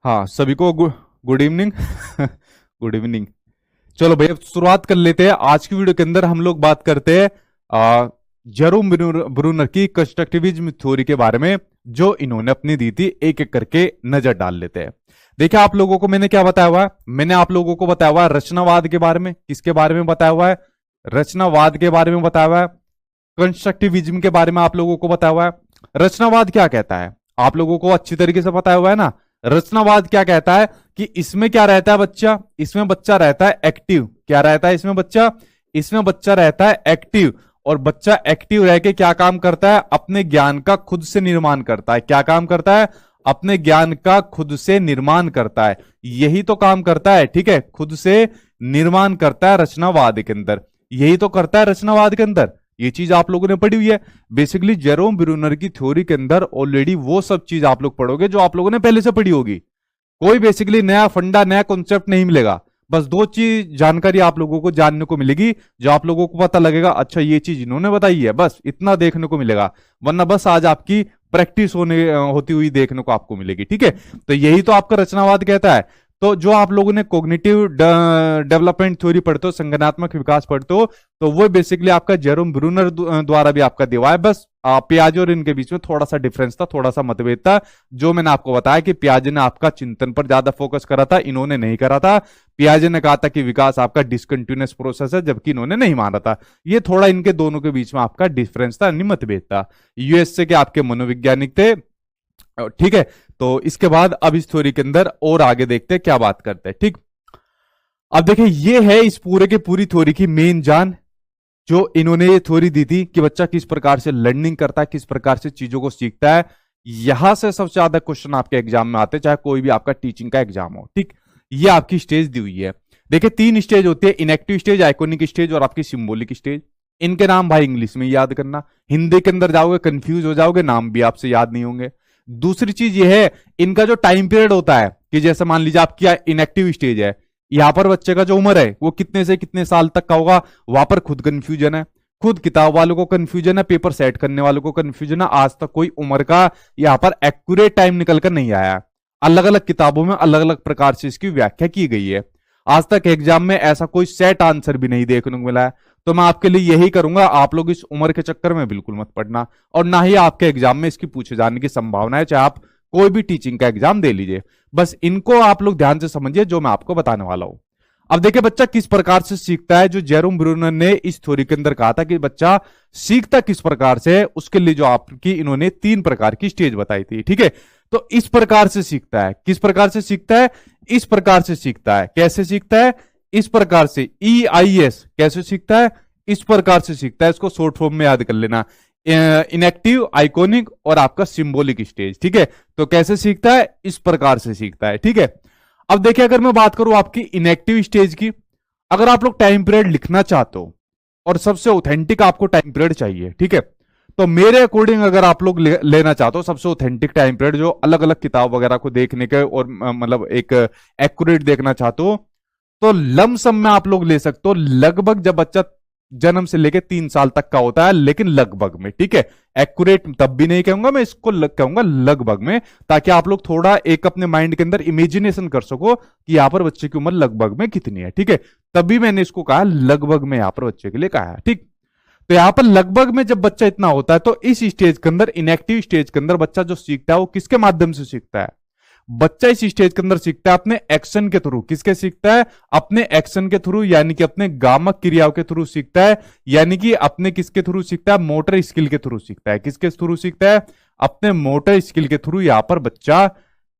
हाँ, सभी को गुड इवनिंग। Good evening. चलो भैया, शुरुआत कर लेते हैं। आज की वीडियो के अंदर हम लोग बात करते हैं जेरोम ब्रूनर की कंस्ट्रक्टिविज्म थ्योरी के बारे में, जो इन्होंने अपनी दी थी। एक एक करके नजर डाल लेते हैं। देखिए, आप लोगों को मैंने क्या बताया हुआ है? मैंने आप लोगों को बताया हुआ है रचनावाद के बारे में। किसके बारे में बताया हुआ है? रचनावाद के बारे में बताया हुआ है। कंस्ट्रक्टिविज्म के बारे में आप लोगों को बताया हुआ है। रचनावाद क्या कहता है आप लोगों को अच्छी तरीके से बताया हुआ है ना। रचनावाद क्या कहता है कि इसमें क्या रहता है बच्चा? इसमें बच्चा रहता है एक्टिव। क्या रहता है इसमें बच्चा? इसमें बच्चा रहता है एक्टिव। और बच्चा एक्टिव रह के क्या काम करता है? अपने ज्ञान का खुद से निर्माण करता है। क्या काम करता है? अपने ज्ञान का खुद से निर्माण करता है। यही तो काम करता है, ठीक है, खुद से निर्माण करता है रचनावाद के अंदर। यही तो करता है रचनावाद के अंदर। ये चीज आप लोगों ने पढ़ी हुई है। बेसिकली जेरोम ब्रूनर की थ्योरी के अंदर ऑलरेडी वो सब चीज आप लोग पढ़ोगे जो आप लोगों ने पहले से पढ़ी होगी। कोई बेसिकली नया फंडा, नया कॉन्सेप्ट नहीं मिलेगा। बस दो चीज जानकारी आप लोगों को जानने को मिलेगी, जो आप लोगों को पता लगेगा, अच्छा ये चीज इन्होंने बताई है, बस इतना देखने को मिलेगा। वरना बस आज आपकी प्रैक्टिस होती हुई देखने को आपको मिलेगी, ठीक है। तो यही तो आपका रचनावाद कहता है। तो जो आप लोगों ने कॉग्निटिव डेवलपमेंट थ्योरी पढ़ते हो, संज्ञानात्मक विकास पढ़ते हो, तो वो बेसिकली आपका जेरोम ब्रूनर द्वारा भी आपका दिया है। बस पियाजे और इनके बीच में थोड़ा सा डिफरेंस था, थोड़ा सा मतभेद था। जो मैंने आपको बताया कि पियाजे ने आपका चिंतन पर ज्यादा फोकस करा था, इन्होंने नहीं करा था। पियाजे ने कहा था कि विकास आपका डिसकंटिन्यूअस प्रोसेस है, जबकि इन्होंने नहीं माना था। ये थोड़ा इनके दोनों के बीच में आपका डिफरेंस था, मतभेद था। यूएसए के आपके मनोवैज्ञानिक थे, ठीक है। तो इसके बाद अब इस थ्योरी के अंदर और आगे देखते हैं क्या बात करते हैं, ठीक। अब देखिए, ये है इस पूरे के पूरी थ्योरी की मेन जान, जो इन्होंने ये थ्योरी दी थी कि बच्चा किस प्रकार से लर्निंग करता है, किस प्रकार से चीजों को सीखता है। यहां से सबसे ज्यादा क्वेश्चन आपके एग्जाम में आते हैं, चाहे कोई भी आपका टीचिंग का एग्जाम हो, ठीक। ये आपकी स्टेज दी हुई है। देखिए, तीन स्टेज होती है, इनएक्टिव स्टेज, आइकॉनिक स्टेज और आपकी सिंबॉलिक स्टेज। इनके नाम भाई इंग्लिश में याद करना, हिंदी के अंदर जाओगे कंफ्यूज हो जाओगे, नाम भी आपसे याद नहीं होंगे। दूसरी चीज ये है, इनका जो टाइम पीरियड होता है, कि जैसे मान लीजिए आपकी इनएक्टिव स्टेज है, यहां पर बच्चे का जो उम्र है वो कितने से कितने साल तक का होगा, वहां पर खुद कंफ्यूजन है। खुद किताब वालों को कंफ्यूजन है, पेपर सेट करने वालों को कंफ्यूजन है। आज तक कोई उम्र का यहां पर एक्यूरेट टाइम निकल कर नहीं आया। अलग अलग किताबों में अलग अलग प्रकार से इसकी व्याख्या की गई है। आज तक एग्जाम में ऐसा कोई सेट आंसर भी नहीं देखने को मिला है। तो मैं आपके लिए यही करूंगा, आप लोग इस उम्र के चक्कर में बिल्कुल मत पड़ना, और ना ही आपके एग्जाम में इसकी पूछे जाने की संभावना है, चाहे आप कोई भी टीचिंग का एग्जाम दे लीजिए। बस इनको आप लोग ध्यान से समझिए जो मैं आपको बताने वाला हूं। अब देखिए, बच्चा किस प्रकार से सीखता है, जो जेरोम ब्रूनर ने इस थ्योरी के अंदर कहा था कि बच्चा सीखता किस प्रकार से है, उसके लिए जो आपकी इन्होंने तीन प्रकार की स्टेज बताई थी, ठीक है। तो इस प्रकार से सीखता है। किस प्रकार से सीखता है? इस प्रकार से सीखता है। कैसे सीखता है? इस प्रकार से, EIS। कैसे सीखता है? इस प्रकार से सीखता है। इसको शॉर्ट फॉर्म में याद कर लेना, इनएक्टिव, आइकॉनिक और आपका सिंबॉलिक स्टेज, ठीक है। तो कैसे सीखता है? इस प्रकार से सीखता है, ठीक है। अब देखिए, अगर मैं बात करूं आपकी इनएक्टिव स्टेज की, अगर आप लोग टाइम पीरियड लिखना चाहते हो और सबसे ऑथेंटिक आपको टाइम पीरियड चाहिए, ठीक है, तो मेरे अकॉर्डिंग अगर आप लोग लेना चाहते हो सबसे ऑथेंटिक टाइम पीरियड, जो अलग अलग किताब वगैरह को देखने के और मतलब एक एक्यूरेट देखना चाहते हो, तो लमसम में आप लोग ले सकते हो लगभग जब बच्चा जन्म से लेके 3 साल तक का होता है, लेकिन लगभग में, ठीक है। एक्यूरेट तब भी नहीं कहूंगा मैं इसको, कहूंगा लगभग में, ताकि आप लोग थोड़ा एक अपने माइंड के अंदर इमेजिनेशन कर सको कि यहां पर बच्चे की उम्र लगभग में कितनी है, ठीक है। तभी मैंने इसको कहा लगभग में, यहां पर बच्चे के लिए कहा है, ठीक। तो यहां पर लगभग में जब बच्चा इतना होता है, तो इस स्टेज के अंदर, इनएक्टिव स्टेज के अंदर बच्चा जो सीखता है वो किसके माध्यम से सीखता है? बच्चा इस स्टेज के अंदर सीखता है अपने एक्शन के थ्रू। किसके सीखता है? अपने एक्शन के थ्रू, यानी कि अपने गामक क्रियाओं के थ्रू सीखता है। यानी कि अपने किसके थ्रू सीखता है? मोटर स्किल के थ्रू सीखता है। किसके थ्रू सीखता है? अपने मोटर स्किल के थ्रू यहां पर बच्चा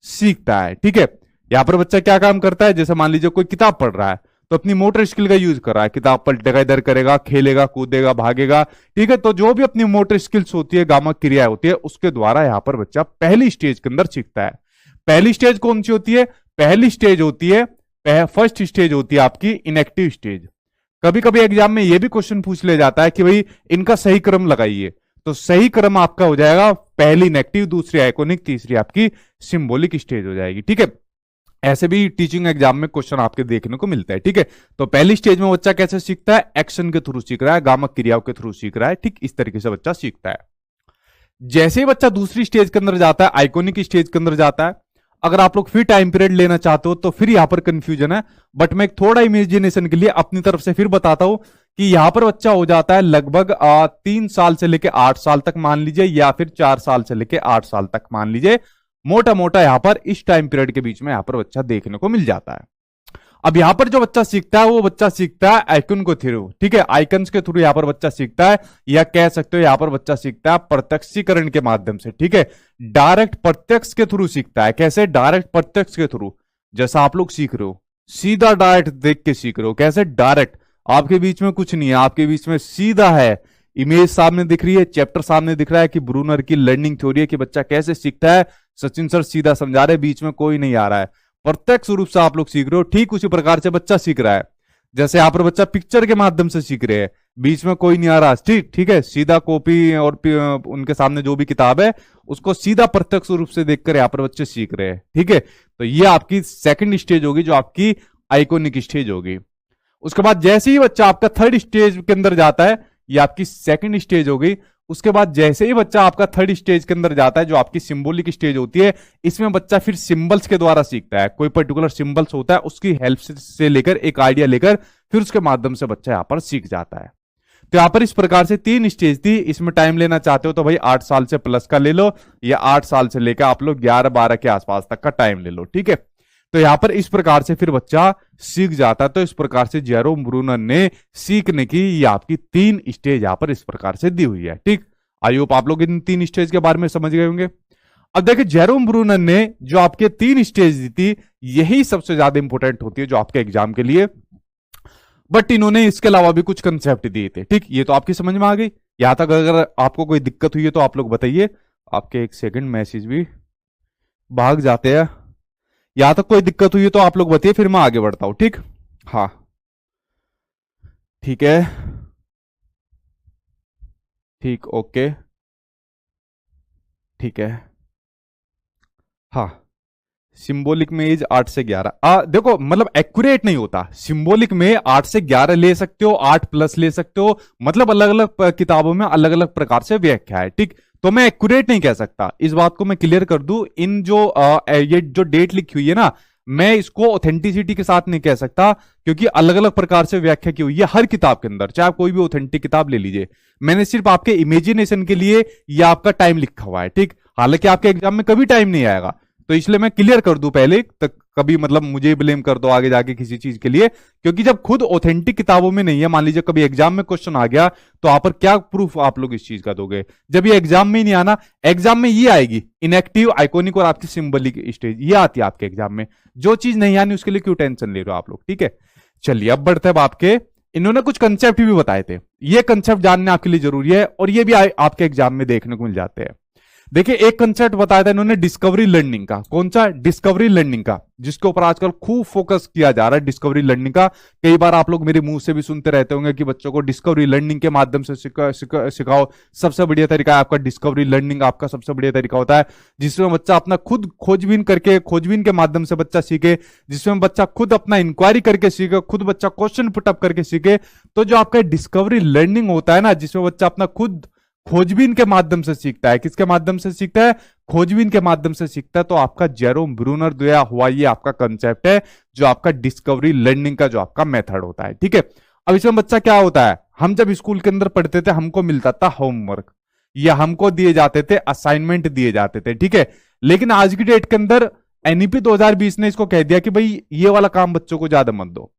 सीखता है, ठीक है। यहां पर बच्चा क्या काम करता है? जैसे मान लीजिए कोई किताब पढ़ रहा है, तो अपनी मोटर स्किल का यूज कर रहा है, किताब पलटेगा, इधर करेगा, खेलेगा, कूदेगा, भागेगा, ठीक है। तो जो भी अपनी मोटर स्किल्स होती है, गामक क्रिया होती है, उसके द्वारा यहां पर बच्चा पहली स्टेज के अंदर सीखता है। पहली स्टेज कौन सी होती है? पहली स्टेज होती है, फर्स्ट स्टेज होती है आपकी इनएक्टिव स्टेज। कभी कभी एग्जाम में यह भी क्वेश्चन पूछ ले जाता है कि भाई इनका सही क्रम लगाइए, तो सही क्रम आपका हो जाएगा पहली इनएक्टिव, दूसरी आइकॉनिक, तीसरी आपकी सिंबॉलिक स्टेज हो जाएगी, ठीक है। ऐसे भी टीचिंग एग्जाम में क्वेश्चन आपके देखने को मिलता है, ठीक है। तो पहली स्टेज में बच्चा कैसे सीखता है? एक्शन के थ्रू सीख रहा है, गामक क्रियाओं के थ्रू सीख रहा है, ठीक इस तरीके से बच्चा सीखता है। जैसे ही बच्चा दूसरी स्टेज के अंदर जाता है, आइकॉनिक स्टेज के अंदर जाता है, अगर आप लोग फिर टाइम पीरियड लेना चाहते हो तो फिर यहां पर कंफ्यूजन है। बट मैं एक थोड़ा इमेजिनेशन के लिए अपनी तरफ से फिर बताता हूं कि यहां पर बच्चा हो जाता है लगभग 3 साल से लेके 8 साल तक मान लीजिए, या फिर 4 साल से लेके 8 साल तक मान लीजिए। मोटा मोटा यहां पर इस टाइम पीरियड के बीच में यहां पर बच्चा देखने को मिल जाता है। अब यहां पर जो बच्चा सीखता है वो बच्चा सीखता है आइकन को थ्रू, ठीक है, आइकन्स के थ्रू यहां पर बच्चा सीखता है, या कह सकते हो यहां पर बच्चा सीखता है प्रत्यक्षीकरण के माध्यम से, ठीक है, डायरेक्ट प्रत्यक्ष के थ्रू सीखता है। कैसे? डायरेक्ट प्रत्यक्ष के थ्रू। जैसा आप लोग सीख रहे हो, सीधा डायरेक्ट देख के सीख रहे हो। कैसे? डायरेक्ट, आपके बीच में कुछ नहीं है, आपके बीच में सीधा है, इमेज सामने दिख रही है, चैप्टर सामने दिख रहा है कि ब्रूनर की लर्निंग थ्योरी है कि बच्चा कैसे सीखता है। सचिन सर सीधा समझा रहे, बीच में कोई नहीं आ रहा है, प्रत्यक्ष रूप से आप लोग सीख रहे हो। ठीक उसी प्रकार से बच्चा सीख रहा है, जैसे यहां पर बच्चा पिक्चर के माध्यम से सीख रहे हैं, बीच में कोई नहीं आ रहा, ठीक ठीक है, सीधा कॉपी और उनके सामने जो भी किताब है उसको सीधा प्रत्यक्ष रूप से देखकर यहां पर बच्चे सीख रहे हैं, ठीक है। तो ये आपकी सेकंड स्टेज होगी, जो आपकी आइकॉनिक स्टेज होगी। उसके बाद जैसे ही बच्चा आपका थर्ड स्टेज के अंदर जाता है, ये आपकी सेकंड स्टेज हो गई। उसके बाद जैसे ही बच्चा आपका थर्ड स्टेज के अंदर जाता है, जो आपकी सिंबॉलिक स्टेज होती है, इसमें बच्चा फिर सिंबल्स के द्वारा सीखता है। कोई पर्टिकुलर सिंबल्स होता है, उसकी हेल्प से लेकर एक आइडिया लेकर फिर उसके माध्यम से बच्चा यहां पर सीख जाता है। तो यहां पर इस प्रकार से 3 स्टेज थी। इसमें टाइम लेना चाहते हो तो भाई 8 साल से प्लस का ले लो, या 8 साल से लेकर आप लोग 11-12 के आसपास तक का टाइम ले लो, ठीक है। तो यहां पर इस प्रकार से फिर बच्चा सीख जाता है। तो इस प्रकार से जेरोम ब्रूनर ने सीखने की ये आपकी 3 स्टेज यहां पर इस प्रकार से दी हुई है, ठीक। आई होप आप लोग इन 3 स्टेज के बारे में समझ गए होंगे। अब देखिए, जेरोम ब्रूनर ने जो आपके 3 स्टेज दी थी, यही सबसे ज्यादा इंपॉर्टेंट होती है जो आपके एग्जाम के लिए। बट इन्होंने इसके अलावा भी कुछ कंसेप्ट दिए थे, ठीक। ये तो आपकी समझ में आ गई। यहां तक अगर आपको कोई दिक्कत हुई है तो आप लोग बताइए। आपके एक सेकंड मैसेज भी भाग जाते हैं। यहां तक कोई दिक्कत हुई है तो आप लोग बताइए, फिर मैं आगे बढ़ता हूं, ठीक। हाँ, ठीक है, ठीक, ओके, ठीक है। हाँ, सिंबॉलिक में एज 8 से 11। देखो, मतलब एक्यूरेट नहीं होता। सिंबॉलिक में 8 से 11 ले सकते हो, 8 प्लस ले सकते हो, मतलब अलग अलग किताबों में अलग अलग प्रकार से व्याख्या है, ठीक। तो मैं एक्यूरेट नहीं कह सकता, इस बात को मैं क्लियर कर दूं। इन जो ये जो डेट लिखी हुई है ना, मैं इसको ऑथेंटिसिटी के साथ नहीं कह सकता, क्योंकि अलग अलग प्रकार से व्याख्या की हुई है हर किताब के अंदर। चाहे आप कोई भी ऑथेंटिक किताब ले लीजिए, मैंने सिर्फ आपके इमेजिनेशन के लिए ये आपका टाइम लिखा हुआ है, ठीक। हालांकि आपके एग्जाम में कभी टाइम नहीं आएगा, तो इसलिए मैं क्लियर कर दूं पहले तक, कभी मतलब मुझे ब्लेम कर दो आगे जाके किसी चीज के लिए, क्योंकि जब खुद ऑथेंटिक किताबों में नहीं है, मान लीजिए कभी एग्जाम में क्वेश्चन आ गया, तो आप पर क्या प्रूफ आप लोग इस चीज का दोगे, जब ये एग्जाम में ही नहीं आना। एग्जाम में ये आएगी इनएक्टिव, आइकॉनिक और आपकी सिंबलिक स्टेज, ये आती है आपके एग्जाम में। जो चीज नहीं आनी उसके लिए क्यों टेंशन ले रहे हो आप लोग, ठीक है। चलिए अब बढ़ते हैं आपके, इन्होंने कुछ कंसेप्ट भी बताए थे, ये कंसेप्ट जानने आपके लिए जरूरी है, और ये भी आपके एग्जाम में देखने को मिल जाते हैं। देखिए, एक कंसेप्ट बताया था इन्होंने डिस्कवरी लर्निंग का। कौन सा? डिस्कवरी लर्निंग का, जिसके ऊपर आजकल खूब फोकस किया जा रहा है, डिस्कवरी लर्निंग का। कई बार आप लोग मेरे मुंह से भी सुनते रहते होंगे कि बच्चों को डिस्कवरी लर्निंग के माध्यम से सिखाओ। सबसे बढ़िया तरीका है आपका डिस्कवरी लर्निंग, आपका सबसे बढ़िया तरीका होता है जिसमें बच्चा अपना खुद खोजबीन करके, खोजबीन के माध्यम से बच्चा सीखे, जिसमें बच्चा खुद अपना इंक्वायरी करके सीखे, खुद बच्चा क्वेश्चन पुटअप करके सीखे। तो जो आपका डिस्कवरी लर्निंग होता है ना, जिसमें बच्चा अपना खुद खोजबीन के माध्यम से सीखता है, किसके माध्यम से सीखता है? खोजबीन के माध्यम से सीखता है। तो आपका जेरोम ब्रूनर दिया हुआ ये आपका कंसेप्ट है, जो आपका डिस्कवरी लर्निंग का जो आपका मेथड होता है, ठीक है। अब इसमें बच्चा क्या होता है, हम जब स्कूल के अंदर पढ़ते थे, हमको मिलता था होमवर्क, या हमको दिए जाते थे असाइनमेंट दिए जाते थे, ठीक है। लेकिन आज की डेट के अंदर एनईपी 2020 ने इसको कह दिया कि भाई ये वाला काम बच्चों को ज्यादा मत दो।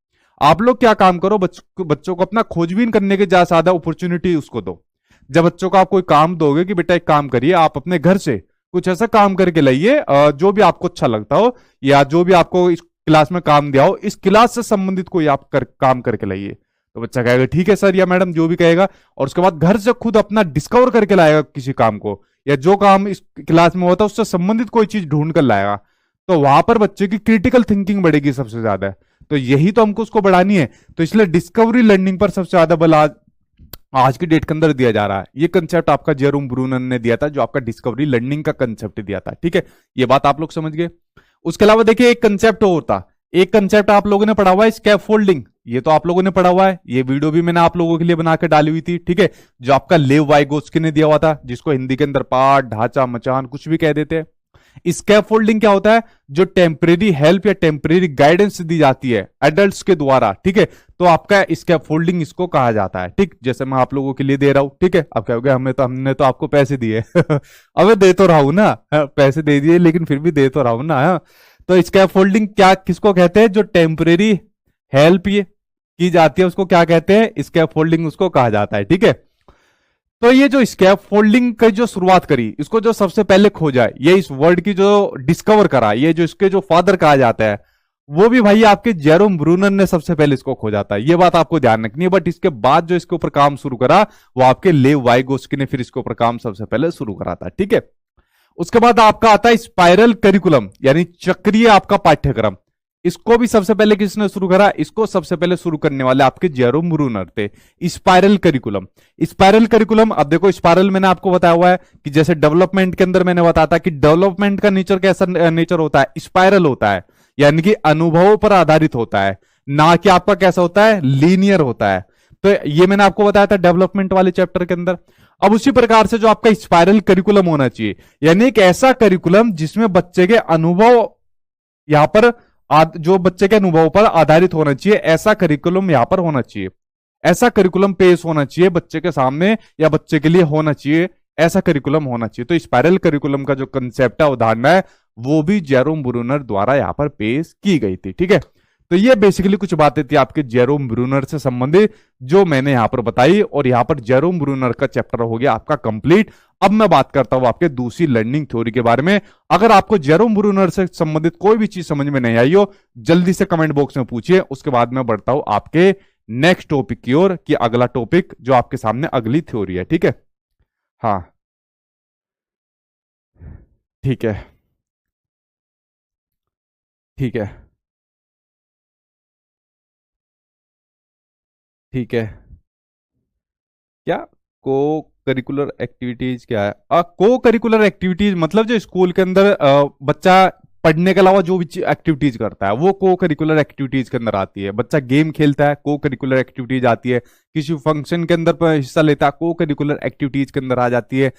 आप लोग क्या काम करो, बच्चों को अपना खोजबीन करने के ज्यादा अपॉर्चुनिटी उसको दो। जब बच्चों को आप कोई काम दोगे कि बेटा एक काम करिए, आप अपने घर से कुछ ऐसा काम करके लाइए जो भी आपको अच्छा लगता हो, या जो भी आपको इस क्लास में काम दिया हो, इस क्लास से संबंधित कोई आप काम करके लाइए। तो बच्चा कहेगा ठीक है सर या मैडम, जो भी कहेगा, और उसके बाद घर से खुद अपना डिस्कवर करके लाएगा किसी काम को, या जो काम इस क्लास में होता है उससे संबंधित कोई चीज ढूंढ कर लाएगा। तो वहां पर बच्चे की क्रिटिकल थिंकिंग बढ़ेगी सबसे ज्यादा। तो यही तो हमको उसको बढ़ानी है। तो इसलिए डिस्कवरी लर्निंग पर सबसे ज्यादा बल आज की डेट के अंदर दिया जा रहा है। ये कंसेप्ट आपका जेरोम ब्रूनर ने दिया था, जो आपका डिस्कवरी लर्निंग का कंसेप्ट दिया था, ठीक है। ये बात आप लोग समझ गए। उसके अलावा देखिए, एक कंसेप्ट और था, एक कंसेप्ट आप लोगों ने पढ़ा हुआ है स्कैफोल्डिंग। ये तो आप लोगों ने पढ़ा हुआ है, ये वीडियो भी मैंने आप लोगों के लिए बनाकर डाली हुई थी, ठीक है। जो आपका लेव वाइगोत्स्की ने दिया हुआ था, जिसको हिंदी के अंदर पाठ, ढांचा, मचान कुछ भी कह देते हैं। स्कैफोल्डिंग क्या होता है? जो टेम्परेरी हेल्प या टेम्परेरी गाइडेंस दी जाती है एडल्ट्स के द्वारा, ठीक है, तो आपका स्कैफोल्डिंग इसको कहा जाता है। ठीक, जैसे मैं आप लोगों के लिए दे रहा हूं, ठीक है, अब क्या हो गया, हमने तो आपको पैसे दिए अबे दे तो रहा हूं ना, पैसे दे दिए लेकिन फिर भी दे तो रहा हूं ना। तो स्कैफोल्डिंग क्या किसको कहते हैं? जो टेम्परेरी हेल्प ये की जाती है उसको क्या कहते हैं? स्कैफोल्डिंग उसको कहा जाता है। ठीक है, तो ये जो स्कैप फोल्डिंग की जो शुरुआत करी, इसको जो सबसे पहले खोजा है, ये इस वर्ड की जो डिस्कवर करा, ये जो इसके जो फादर कहा जाता है, वो भी भाई आपके जेरोम ब्रूनर ने सबसे पहले इसको खोजा था। ये बात आपको ध्यान रखनी है। बट इसके बाद जो इसके ऊपर काम शुरू करा वो आपके लेव वाइगोस्की ने फिर इसके ऊपर काम सबसे पहले शुरू करा था। ठीक है, उसके बाद आपका आता है स्पाइरल करिकुलम, यानी चक्रीय आपका पाठ्यक्रम। इसको भी सबसे पहले किसने शुरू करा? इसको सबसे पहले शुरू करने वाले आपके जेरोम ब्रूनर थे। स्पाइरल करिकुलम, स्पाइरल करिकुलम, अब देखो स्पाइरल मैंने आपको बताया हुआ है कि जैसे डेवलपमेंट के अंदर मैंने बताया था कि डेवलपमेंट का नेचर कैसा नेचर होता है? स्पाइरल होता है, यानी कि अनुभवों पर आधारित होता है, ना कि आपका कैसा होता है? लीनियर होता है। तो ये मैंने आपको बताया था डेवलपमेंट वाले चैप्टर के अंदर। अब उसी प्रकार से जो आपका स्पाइरल करिकुलम होना चाहिए, यानी एक ऐसा करिकुलम जिसमें बच्चे के अनुभव यहां पर जो बच्चे के अनुभव पर आधारित होना चाहिए, ऐसा करिकुलम यहां पर होना चाहिए। ऐसा करिकुलम पेश होना चाहिए बच्चे के सामने या बच्चे के लिए होना चाहिए, ऐसा करिकुलम होना चाहिए। तो स्पाइरल करिकुलम का जो कंसेप्ट है, उदाहरण है, वो भी जेरोम ब्रूनर द्वारा यहां पर पेश की गई थी। ठीक है, तो ये बेसिकली कुछ बातें थी आपके जेरोम ब्रूनर से संबंधित जो मैंने यहां पर बताई, और यहां पर जेरोम ब्रूनर का चैप्टर हो गया आपका कंप्लीट। अब मैं बात करता हूं आपके दूसरी लर्निंग थ्योरी के बारे में। अगर आपको जेरोम ब्रूनर से संबंधित कोई भी चीज समझ में नहीं आई हो, जल्दी से कमेंट बॉक्स में पूछिए। उसके बाद मैं बढ़ता हूं आपके नेक्स्ट टॉपिक की ओर, कि अगला टॉपिक जो आपके सामने अगली थ्योरी है। ठीक है, हाँ ठीक है, ठीक है, ठीक है। क्या को करिकुलर एक्टिविटीज क्या है? को करिकुलर एक्टिविटीज मतलब जो स्कूल के अंदर बच्चा पढ़ने के अलावा जो भी एक्टिविटीज करता है वो को करिकुलर एक्टिविटीज के अंदर आती है। बच्चा गेम खेलता है, को करिकुलर एक्टिविटीज आती है। किसी फंक्शन के अंदर हिस्सा लेता है, को करिकुलर एक्टिविटीज के अंदर आ जाती है।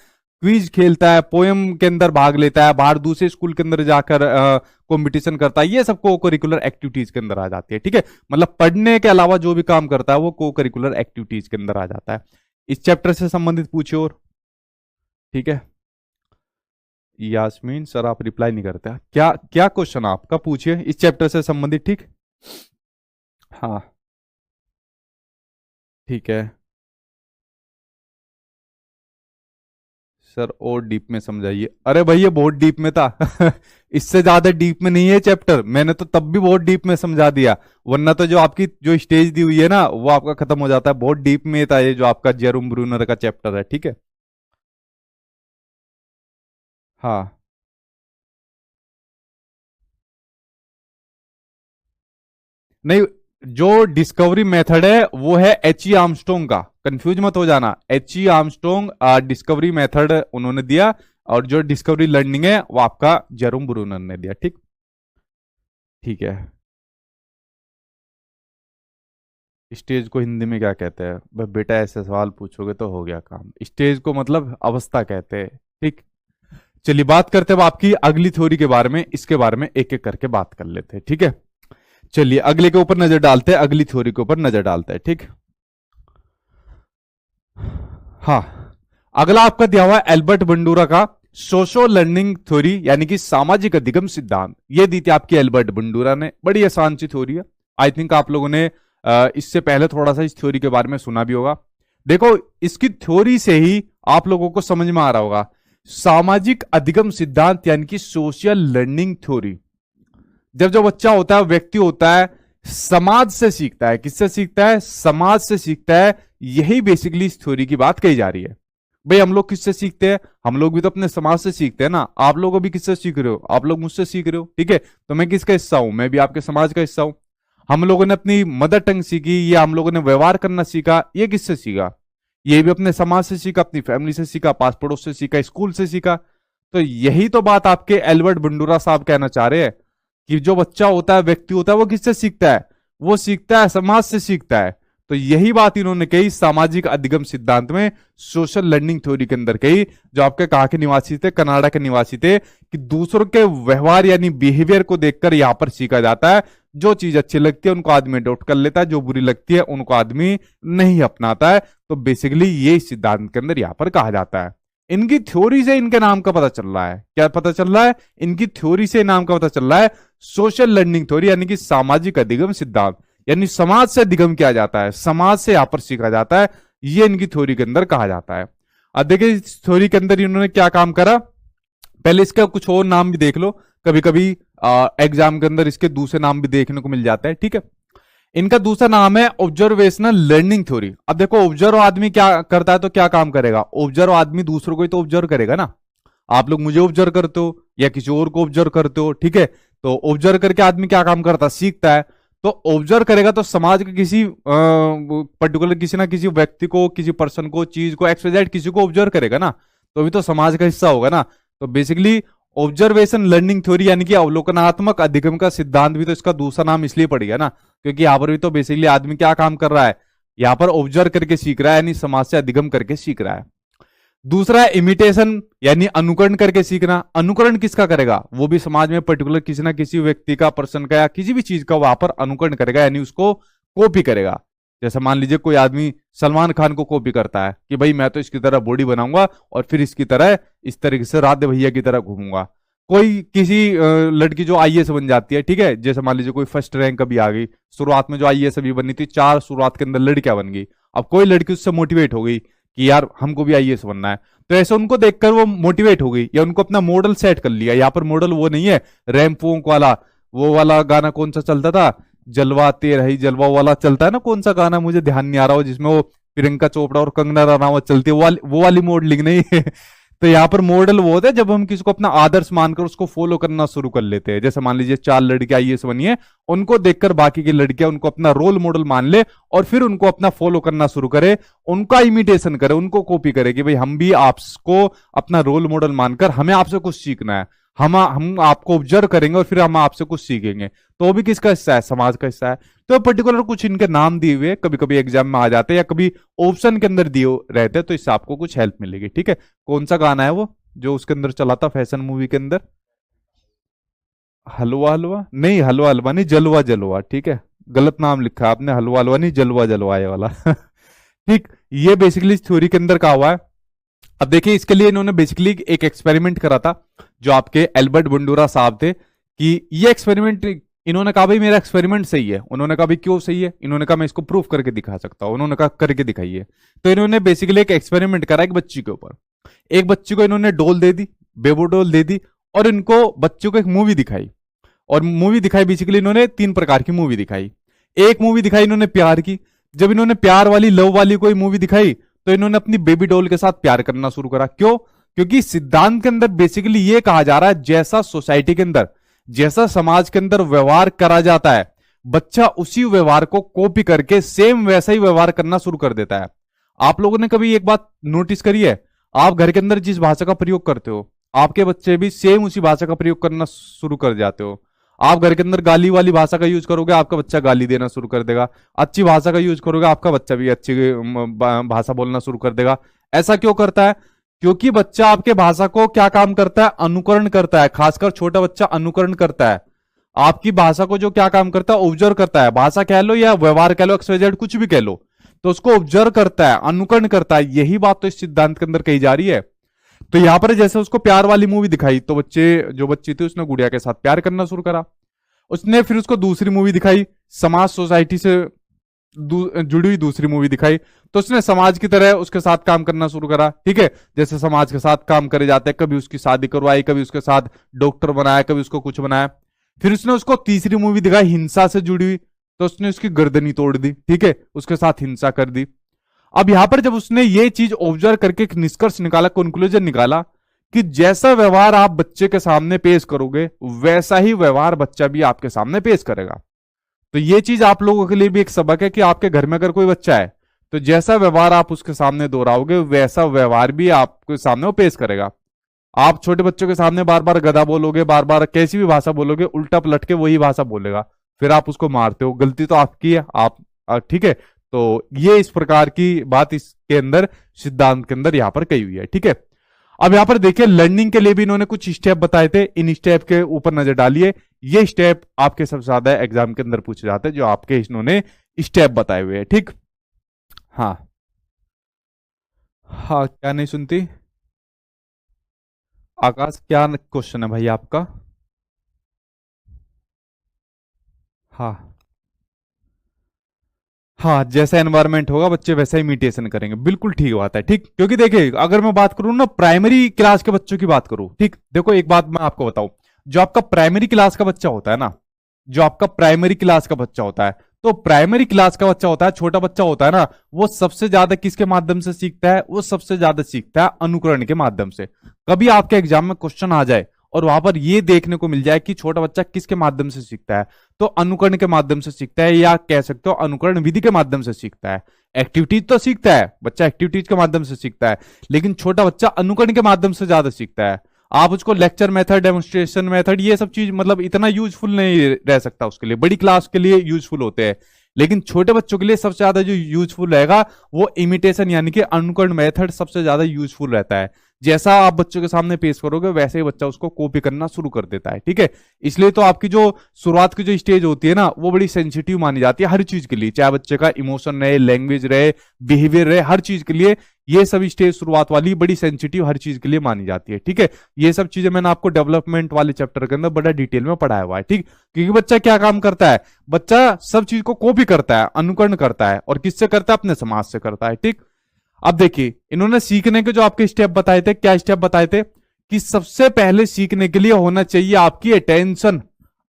क्विज खेलता है, पोएम के अंदर भाग लेता है, बाहर दूसरे स्कूल के अंदर जाकर कंपटीशन करता है, ये सब को करिकुलर एक्टिविटीज के अंदर आ जाती है। ठीक है, मतलब पढ़ने के अलावा जो भी काम करता है वो को करिकुलर एक्टिविटीज के अंदर आ जाता है। इस चैप्टर से संबंधित पूछे और, ठीक है। यास्मीन सर आप रिप्लाई नहीं करते, क्या क्या क्वेश्चन आपका? पूछिए इस चैप्टर से संबंधित। ठीक, हाँ ठीक है सर, और डीप में समझाइए। अरे भाई ये बहुत डीप में था इससे ज्यादा डीप में नहीं है चैप्टर, मैंने तो तब भी बहुत डीप में समझा दिया। वरना तो जो आपकी जो स्टेज दी हुई है ना, वो आपका खत्म हो जाता है। बहुत डीप में था ये जो आपका जेरोम ब्रूनर का चैप्टर है। ठीक है, हाँ नहीं, जो डिस्कवरी मेथड है वो है एच ई आर्मस्ट्रोंग का, कंफ्यूज मत हो जाना। एच ई आर्मस्ट्रोंग डिस्कवरी मेथड उन्होंने दिया, और जो डिस्कवरी लर्निंग है वो आपका जेरोम ब्रूनर ने दिया। ठीक, ठीक है। स्टेज को हिंदी में क्या कहते हैं? बेटा ऐसे सवाल पूछोगे तो हो गया काम। स्टेज को मतलब अवस्था कहते हैं। ठीक, चलिए बात करते हैं अब आपकी अगली थ्योरी के बारे में। इसके बारे में एक एक करके बात कर लेते हैं। ठीक है, चलिए अगले के ऊपर नजर डालते हैं, अगली थ्योरी के ऊपर नजर डालते हैं। ठीक, हाँ, अगला आपका दिया हुआ है एल्बर्ट बंडूरा का सोशो लर्निंग थ्योरी, यानी कि सामाजिक अधिगम सिद्धांत। ये दी थी आपकी एल्बर्ट बंडूरा ने, बड़ी आसान सी थ्योरी है। आई थिंक आप लोगों ने इससे पहले थोड़ा सा इस थ्योरी के बारे में सुना भी होगा। देखो इसकी थ्योरी से ही आप लोगों को समझ में आ रहा होगा, सामाजिक अधिगम सिद्धांत यानी कि सोशल लर्निंग थ्योरी। जब जो बच्चा होता है, व्यक्ति होता है, समाज से सीखता है। किससे सीखता है? समाज से सीखता है। यही बेसिकली इस थ्योरी की बात कही जा रही है। भाई हम लोग किससे सीखते हैं? हम लोग भी तो अपने समाज से सीखते हैं ना। आप लोग अभी किससे सीख रहे हो? आप लोग मुझसे सीख रहे हो। ठीक है, तो मैं किसका हिस्सा हूं? मैं भी आपके समाज का हिस्सा हूं। हम लोगों ने अपनी मदर टंग सीखी, या हम लोगों ने व्यवहार करना सीखा, ये किससे सीखा? ये भी अपने समाज से सीखा, अपनी फैमिली से सीखा, पास पड़ोस से सीखा, स्कूल से सीखा। तो यही तो बात आपके एल्बर्ट बंडूरा साहब कहना चाह रहे हैं कि जो बच्चा होता है, व्यक्ति होता है, वो किससे सीखता है? वो सीखता है, समाज से सीखता है। तो यही बात इन्होंने कही सामाजिक अधिगम सिद्धांत में, सोशल लर्निंग थ्योरी के अंदर कही, जो आपके कहा के निवासी थे, कनाडा के निवासी थे, कि दूसरों के व्यवहार यानी बिहेवियर को देखकर यहां पर सीखा जाता है। जो चीज अच्छी लगती है उनको आदमी अडॉप्ट कर लेता है, जो बुरी लगती है उनको आदमी नहीं अपनाता है। तो बेसिकली ये सिद्धांत के अंदर यहां पर कहा जाता है। इनकी थ्योरी से इनके नाम का पता चल रहा है, क्या पता चल रहा है? इनकी थ्योरी से नाम का पता चल रहा है सोशल लर्निंग थ्योरी, यानी कि सामाजिक अधिगम सिद्धांत, यानी समाज से अधिगम किया जाता है, समाज से यहां पर सीखा जाता है, ये इनकी थ्योरी के अंदर कहा जाता है। अब देखिए इस थ्योरी के अंदर इन्होंने क्या काम करा, पहले इसका कुछ और नाम भी देख लो, कभी कभी एग्जाम के अंदर इसके दूसरे नाम भी देखने को मिल जाते हैं, ठीक है। इनका दूसरा नाम है ऑब्जर्वेशनल लर्निंग थ्योरी। अब देखो ऑब्जर्व आदमी क्या करता है तो क्या काम करेगा, ऑब्जर्व आदमी दूसरों को ही तो ऑब्जर्व करेगा ना। आप लोग मुझे ऑब्जर्व करते हो या किसी और को ऑब्जर्व करते हो, ठीक है। तो ऑब्जर्व करके आदमी क्या काम करता है, सीखता है। तो ऑब्जर्व करेगा तो समाज के किसी पर्टिकुलर किसी ना किसी व्यक्ति को, किसी पर्सन को, चीज को, एक्सवाइजेड किसी को ऑब्जर्व करेगा ना, तो अभी तो समाज का हिस्सा होगा ना। तो बेसिकली ऑब्जर्वेशन लर्निंग थ्योरी यानी कि अवलोकनात्मक अधिगम का सिद्धांत भी तो इसका दूसरा नाम इसलिए पड़ गया ना, क्योंकि यहां पर भी तो बेसिकली आदमी क्या काम कर रहा है, यहां पर ऑब्जर्व करके सीख रहा है, यानी समाज से अधिगम करके सीख रहा है। दूसरा है इमिटेशन यानी अनुकरण करके सीखना। अनुकरण किसका करेगा, वो भी समाज में पर्टिकुलर किसी ना किसी व्यक्ति का, पर्सन का या किसी भी चीज का वहां पर अनुकरण करेगा, यानी उसको कॉपी करेगा। जैसे मान लीजिए कोई आदमी सलमान खान को कॉपी करता है कि भाई मैं तो इसकी तरह बॉडी बनाऊंगा और फिर इसकी तरह इस तरीके से राधे भैया की तरह घूमूंगा। कोई किसी लड़की जो आईएएस बन जाती है, ठीक है, जैसे मान लीजिए कोई फर्स्ट रैंक कभी आ गई, शुरुआत में जो आईएएस अभी बननी थी, 4 शुरुआत के अंदर लड़कियां बन गई। अब कोई लड़की उससे मोटिवेट हो गई कि यार हमको भी आईएएस बनना है, तो ऐसे उनको देखकर वो मोटिवेट हो गई या उनको अपना मॉडल सेट कर लिया। यहाँ पर मॉडल वो नहीं है रैंपोंक वाला, वो वाला गाना कौन सा चलता था, जलवा तेरा ही जलवा वाला चलता है ना, कौन सा गाना मुझे ध्यान नहीं आ रहा हो, जिसमें वो प्रियंका चोपड़ा और कंगना रनावत चलती है, वो वाली मॉडलिंग नहीं है। तो यहाँ पर मॉडल वो होता है जब हम किसी को अपना आदर्श मानकर उसको फॉलो करना शुरू कर लेते हैं। जैसे मान लीजिए 4 लड़कियां आईएएस बनी है, उनको देखकर बाकी की लड़कियां उनको अपना रोल मॉडल मान ले और फिर उनको अपना फॉलो करना शुरू करे, उनका इमिटेशन करे, उनको कॉपी करे कि भाई हम भी आपको अपना रोल मॉडल मानकर हमें आपसे कुछ सीखना है, हम आपको ऑब्जर्व करेंगे और फिर हम आपसे कुछ सीखेंगे। तो वो भी किसका हिस्सा है, समाज का हिस्सा है। तो पर्टिकुलर कुछ इनके नाम दिए हुए कभी कभी एग्जाम में आ जाते हैं या कभी ऑप्शन के अंदर दिए रहते हैं, तो इससे आपको कुछ हेल्प मिलेगी, ठीक है। कौन सा गाना है वो जो उसके अंदर चला था फैशन मूवी के अंदर, हलवा हलवा नहीं, हलवा हलवा नहीं, जलवा जलवा, ठीक है, गलत नाम लिखा है आपने, हलवा हलवा नहीं, जलवा जलवा ये वाला। ठीक, ये बेसिकली थ्योरी के अंदर कहा हुआ है। अब देखिए इसके लिए इन्होंने बेसिकली एक एक्सपेरिमेंट करा था, जो आपके एल्बर्ट बंडूरा साहब थे, कि ये एक्सपेरिमेंट, इन्होंने कहा भाई मेरा एक्सपेरिमेंट सही है। उन्होंने कहा भाई क्यों सही है, इन्होंने कहा मैं इसको प्रूफ करके दिखा सकता हूं। उन्होंने कहा करके दिखाइए। तो इन्होंने बेसिकली एक एक्सपेरिमेंट करा एक बच्ची के ऊपर। एक बच्ची को इन्होंने डॉल दे दी, बेबो डॉल दे दी, और इनको बच्चों को एक मूवी दिखाई। और मूवी दिखाई बेसिकली इन्होंने 3 प्रकार की मूवी दिखाई। एक मूवी दिखाई इन्होंने प्यार की। जब इन्होंने प्यार वाली, लव वाली कोई मूवी दिखाई तो इन्होंने अपनी बेबी डॉल के साथ प्यार करना शुरू करा। क्यों? क्योंकि सिद्धांत के अंदर बेसिकली ये कहा जा रहा है जैसा सोसाइटी के अंदर, जैसा समाज के अंदर व्यवहार करा जाता है, बच्चा उसी व्यवहार को कॉपी करके सेम वैसा ही व्यवहार करना शुरू कर देता है। आप लोगों ने कभी एक बात नोटिस करी है, आप घर के अंदर जिस भाषा का प्रयोग करते हो, आपके बच्चे भी सेम उसी भाषा का प्रयोग करना शुरू कर जाते हो। आप घर के अंदर गाली वाली भाषा का यूज करोगे, आपका बच्चा गाली देना शुरू कर देगा। अच्छी भाषा का यूज करोगे, आपका बच्चा भी अच्छी भाषा बोलना शुरू कर देगा। ऐसा क्यों करता है? क्योंकि बच्चा आपके भाषा को क्या काम करता है, अनुकरण करता है। खासकर छोटा बच्चा अनुकरण करता है आपकी भाषा को। जो क्या काम करता है, ऑब्जर्व करता है। भाषा कह लो या व्यवहार कह लो, XYZ कुछ भी कह लो, तो उसको ऑब्जर्व करता है, अनुकरण करता है। यही बात तो इस सिद्धांत के अंदर कही जा रही है। तो यहां पर जैसे उसको प्यार वाली मूवी दिखाई तो जो बच्ची थी उसने गुड़िया के साथ प्यार करना शुरू करा। उसने फिर उसको दूसरी मूवी दिखाई, समाज सोसाइटी से जुड़ी हुई दूसरी मूवी दिखाई, तो उसने समाज की तरह उसके साथ काम करना शुरू करा। ठीक है, जैसे समाज के साथ काम करे जाते हैं, कभी उसकी शादी करवाई, कभी उसके साथ डॉक्टर बनाया, कभी उसको कुछ बनाया। फिर उसने उसको तीसरी मूवी दिखाई हिंसा से जुड़ी हुई, तो उसने उसकी गर्दनी तोड़ दी। ठीक है, उसके साथ हिंसा कर दी। अब यहां पर जब उसने ये चीज ऑब्जर्व करके एक निष्कर्ष निकाला, कंक्लूजन निकाला कि जैसा व्यवहार आप बच्चे के सामने पेश करोगे वैसा ही व्यवहार बच्चा भी आपके सामने पेश करेगा। तो ये चीज आप लोगों के लिए भी एक सबक है कि आपके घर में अगर कोई बच्चा है तो जैसा व्यवहार आप उसके सामने दोहराओगे वैसा व्यवहार भी आपके सामने वो पेश करेगा। आप छोटे बच्चों के सामने बार बार गधा बोलोगे, बार बार कैसी भी भाषा बोलोगे, उल्टा पलट के वही भाषा बोलेगा, फिर आप उसको मारते हो। गलती तो आपकी है, आप ठीक है। तो ये इस प्रकार की बात इसके अंदर सिद्धांत के अंदर यहां पर कही हुई है। ठीक है, अब यहां पर देखिए लर्निंग के लिए भी इन्होंने कुछ स्टेप बताए थे, इन स्टेप के ऊपर नजर डालिए। ये स्टेप आपके सबसे ज्यादा एग्जाम के अंदर पूछे जाते हैं, जो आपके इन्होंने स्टेप बताए हुए हैं। ठीक, हाँ हाँ, क्या नहीं सुनती आकाश, क्या क्वेश्चन है भाई आपका? हाँ हाँ, जैसा एनवायरनमेंट होगा बच्चे वैसा ही इमिटेशन करेंगे, बिल्कुल ठीक बात है। ठीक, क्योंकि देखिए अगर मैं बात करूं ना प्राइमरी क्लास के बच्चों की बात करूं, ठीक, देखो एक बात मैं आपको बताऊं, जो आपका प्राइमरी क्लास का बच्चा होता है ना, जो आपका प्राइमरी क्लास का बच्चा होता है, तो प्राइमरी क्लास का बच्चा होता है, छोटा बच्चा होता है ना, वो सबसे ज्यादा किसके माध्यम से सीखता है? वो सबसे ज्यादा सीखता है अनुकरण के माध्यम से। कभी आपके एग्जाम में क्वेश्चन आ जाए और वहां पर ये देखने को मिल जाए कि छोटा बच्चा किसके माध्यम से सीखता है, तो अनुकरण के माध्यम से सीखता है, या कह सकते हो अनुकरण विधि के माध्यम से सीखता है। एक्टिविटीज तो सीखता है बच्चा, एक्टिविटीज के माध्यम से सीखता है, लेकिन छोटा बच्चा अनुकरण के माध्यम से ज्यादा सीखता है। आप उसको लेक्चर मेथड, डेमोन्स्ट्रेशन मेथड, ये सब चीज मतलब इतना यूजफुल नहीं रह सकता उसके लिए, बड़ी क्लास के लिए यूजफुल होते हैं, लेकिन छोटे बच्चों के लिए सबसे ज्यादा जो यूजफुल रहेगा वो इमिटेशन यानी कि अनुकरण मेथड सबसे ज्यादा यूजफुल रहता है। जैसा आप बच्चों के सामने पेश करोगे वैसे ही बच्चा उसको कॉपी करना शुरू कर देता है। ठीक है, इसलिए तो आपकी जो शुरुआत की जो स्टेज होती है ना, वो बड़ी सेंसिटिव मानी जाती है हर चीज के लिए, चाहे बच्चे का इमोशन रहे, लैंग्वेज रहे, बिहेवियर रहे, हर चीज के लिए ये सब स्टेज शुरुआत वाली बड़ी सेंसिटिव हर चीज के लिए मानी जाती है। ठीक है, ये सब चीजें मैंने आपको डेवलपमेंट वाले चैप्टर के अंदर बड़ा डिटेल में पढ़ाया हुआ है। ठीक, क्योंकि बच्चा क्या काम करता है, बच्चा सब चीज को कॉपी करता है, अनुकरण करता है, और किससे करता है? अपने समाज से करता है। ठीक, अब देखिए इन्होंने सीखने के जो आपके स्टेप बताए थे, क्या स्टेप बताए थे? कि सबसे पहले सीखने के लिए होना चाहिए आपकी अटेंशन,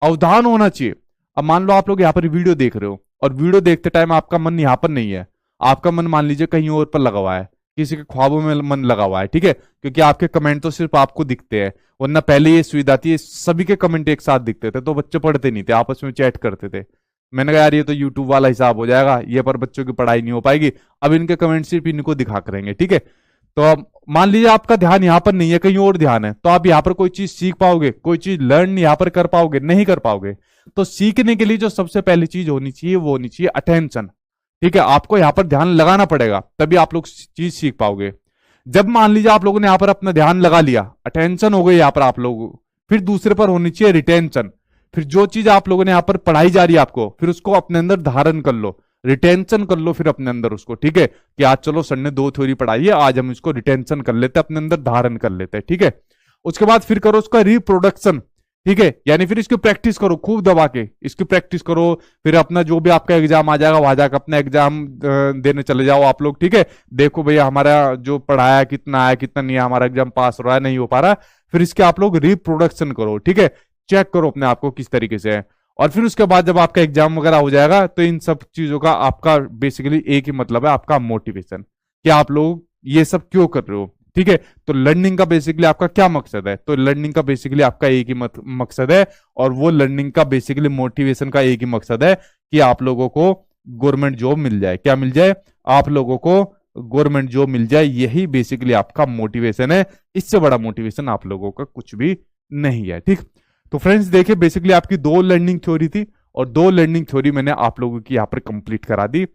अवधान होना चाहिए। अब मान लो आप लोग यहाँ पर वीडियो देख रहे हो और वीडियो देखते टाइम आपका मन यहाँ पर नहीं है, आपका मन मान लीजिए कहीं और पर लगा हुआ है, किसी के ख्वाबों में मन लगा हुआ है। ठीक है, क्योंकि आपके कमेंट तो सिर्फ आपको दिखते हैं, वरना पहले ये सुविधा थी सभी के कमेंट एक साथ दिखते थे, तो बच्चे पढ़ते नहीं थे, आपस में चैट करते थे। मैंने कहा यार ये तो यूट्यूब वाला हिसाब हो जाएगा, ये पर बच्चों की पढ़ाई नहीं हो पाएगी, अब इनके कमेंट सिर्फ इनको दिखा करेंगे। ठीक है, तो अब मान लीजिए आपका ध्यान यहाँ पर नहीं है, कहीं और ध्यान है, तो आप यहाँ पर कोई चीज सीख पाओगे, कोई चीज लर्न यहाँ पर कर पाओगे? नहीं कर पाओगे। तो सीखने के लिए जो सबसे पहली चीज होनी चाहिए वो होनी चाहिए अटेंशन। ठीक है, आपको यहाँ पर ध्यान लगाना पड़ेगा, तभी आप लोग चीज सीख पाओगे। जब मान लीजिए आप लोगों ने यहाँ पर अपना ध्यान लगा लिया, अटेंशन हो गई यहाँ पर आप लोग, फिर दूसरे पर होनी चाहिए रिटेंशन। फिर जो चीज आप लोगों ने यहाँ पर पढ़ाई जा रही है आपको, फिर उसको अपने अंदर धारण कर लो, रिटेंशन कर लो फिर अपने अंदर उसको। ठीक है, कि आज चलो सर ने 2 थ्योरी पढ़ाई है, आज हम इसको रिटेंशन कर लेते हैं, अपने अंदर धारण कर लेते हैं। ठीक है, उसके बाद फिर करो उसका रिप्रोडक्शन। ठीक है, यानी फिर इसकी प्रैक्टिस करो, खूब दबा के इसकी प्रैक्टिस करो, फिर अपना जो भी आपका एग्जाम आ जाएगा वहां जाकर अपना एग्जाम देने चले जाओ आप लोग। ठीक है, देखो भैया हमारा जो पढ़ाया कितना आया कितना नहीं, हमारा एग्जाम पास हो रहा है नहीं हो पा रहा, फिर इसके आप लोग रिप्रोडक्शन करो। ठीक है, चेक करो अपने आप को किस तरीके से है, और फिर उसके बाद जब आपका एग्जाम वगैरह हो जाएगा तो इन सब चीजों का आपका बेसिकली एक ही मतलब है, आपका मोटिवेशन, कि आप लोग ये सब क्यों कर रहे हो। ठीक है, तो लर्निंग का बेसिकली आपका क्या मकसद है? तो लर्निंग का बेसिकली आपका एक ही मकसद है, और वो लर्निंग का बेसिकली मोटिवेशन का एक ही मकसद है कि आप लोगों को गवर्नमेंट जॉब मिल जाए। क्या मिल जाए? आप लोगों को गवर्नमेंट जॉब मिल जाए, यही बेसिकली आपका मोटिवेशन है। इससे बड़ा मोटिवेशन आप लोगों का कुछ भी नहीं है। ठीक, तो फ्रेंड्स देखिए बेसिकली आपकी 2 लर्निंग थ्योरी थी, और 2 लर्निंग थ्योरी मैंने आप लोगों की यहाँ पर कंप्लीट करा दी।